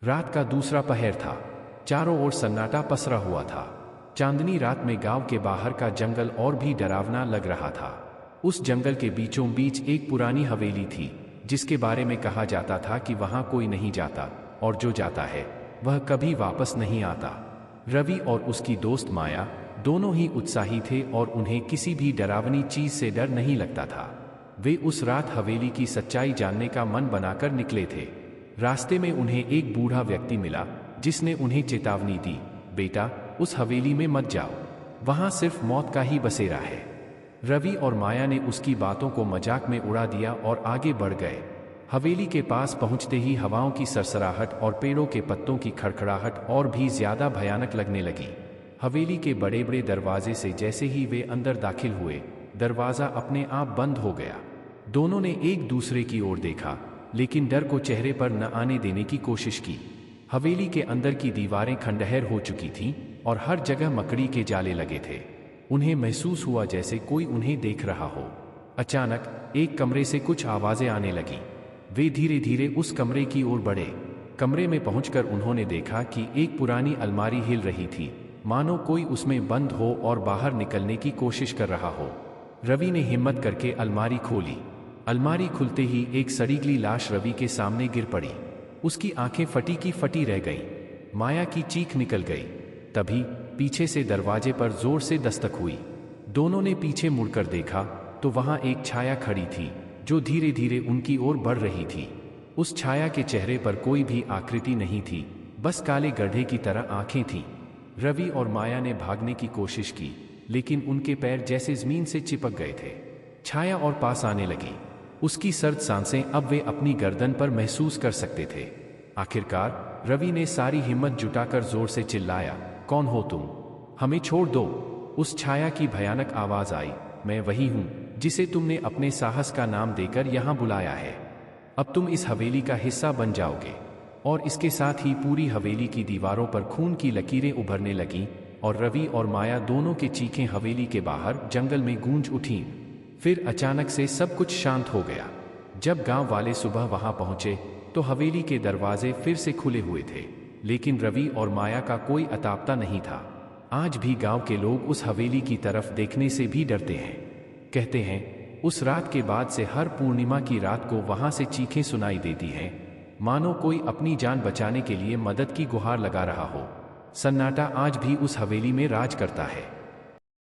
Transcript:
रात का दूसरा पहर था। चारों ओर सन्नाटा पसरा हुआ था। चांदनी रात में गांव के बाहर का जंगल और भी डरावना लग रहा था। उस जंगल के बीचों बीच एक पुरानी हवेली थी, जिसके बारे में कहा जाता था कि वहां कोई नहीं जाता, और जो जाता है वह कभी वापस नहीं आता। रवि और उसकी दोस्त माया दोनों ही उत्साही थे और उन्हें किसी भी डरावनी चीज से डर नहीं लगता था। वे उस रात हवेली की सच्चाई जानने का मन बनाकर निकले थे। रास्ते में उन्हें एक बूढ़ा व्यक्ति मिला, जिसने उन्हें चेतावनी दी, बेटा, उस हवेली में मत जाओ, वहां सिर्फ मौत का ही बसेरा है। रवि और माया ने उसकी बातों को मजाक में उड़ा दिया और आगे बढ़ गए। हवेली के पास पहुंचते ही हवाओं की सरसराहट और पेड़ों के पत्तों की खड़खड़ाहट और भी ज्यादा भयानक लगने लगी। हवेली के बड़े बड़े दरवाजे से जैसे ही वे अंदर दाखिल हुए, दरवाजा अपने आप बंद हो गया। दोनों ने एक दूसरे की ओर देखा, लेकिन डर को चेहरे पर न आने देने की कोशिश की। हवेली के अंदर की दीवारें खंडहर हो चुकी थीं और हर जगह मकड़ी के जाले लगे थे। उन्हें महसूस हुआ जैसे कोई उन्हें देख रहा हो। अचानक एक कमरे से कुछ आवाजें आने लगीं। वे धीरे धीरे उस कमरे की ओर बढ़े। कमरे में पहुंचकर उन्होंने देखा कि एक पुरानी अलमारी हिल रही थी, मानो कोई उसमें बंद हो और बाहर निकलने की कोशिश कर रहा हो। रवि ने हिम्मत करके अलमारी खोली। अलमारी खुलते ही एक सड़ी लाश रवि के सामने गिर पड़ी। उसकी आंखें फटी की फटी रह गईं। माया की चीख निकल गई। तभी पीछे से दरवाजे पर जोर से दस्तक हुई। दोनों ने पीछे मुड़कर देखा तो वहां एक छाया खड़ी थी, जो धीरे धीरे उनकी ओर बढ़ रही थी। उस छाया के चेहरे पर कोई भी आकृति नहीं थी, बस काले गड्ढे की तरह आंखें थीं। रवि और माया ने भागने की कोशिश की, लेकिन उनके पैर जैसे जमीन से चिपक गए थे। छाया और पास आने लगी। उसकी सर्द सांसें अब वे अपनी गर्दन पर महसूस कर सकते थे। आखिरकार रवि ने सारी हिम्मत जुटाकर जोर से चिल्लाया, कौन हो तुम? हमें छोड़ दो। उस छाया की भयानक आवाज आई, मैं वही हूं जिसे तुमने अपने साहस का नाम देकर यहां बुलाया है। अब तुम इस हवेली का हिस्सा बन जाओगे। और इसके साथ ही पूरी हवेली की दीवारों पर खून की लकीरें उभरने लगीं और रवि और माया दोनों की चीखें हवेली के बाहर जंगल में गूंज उठीं। फिर अचानक से सब कुछ शांत हो गया। जब गांव वाले सुबह वहां पहुंचे तो हवेली के दरवाजे फिर से खुले हुए थे, लेकिन रवि और माया का कोई अतापता नहीं था। आज भी गांव के लोग उस हवेली की तरफ देखने से भी डरते हैं। कहते हैं उस रात के बाद से हर पूर्णिमा की रात को वहां से चीखें सुनाई देती हैं, मानो कोई अपनी जान बचाने के लिए मदद की गुहार लगा रहा हो। सन्नाटा आज भी उस हवेली में राज करता है।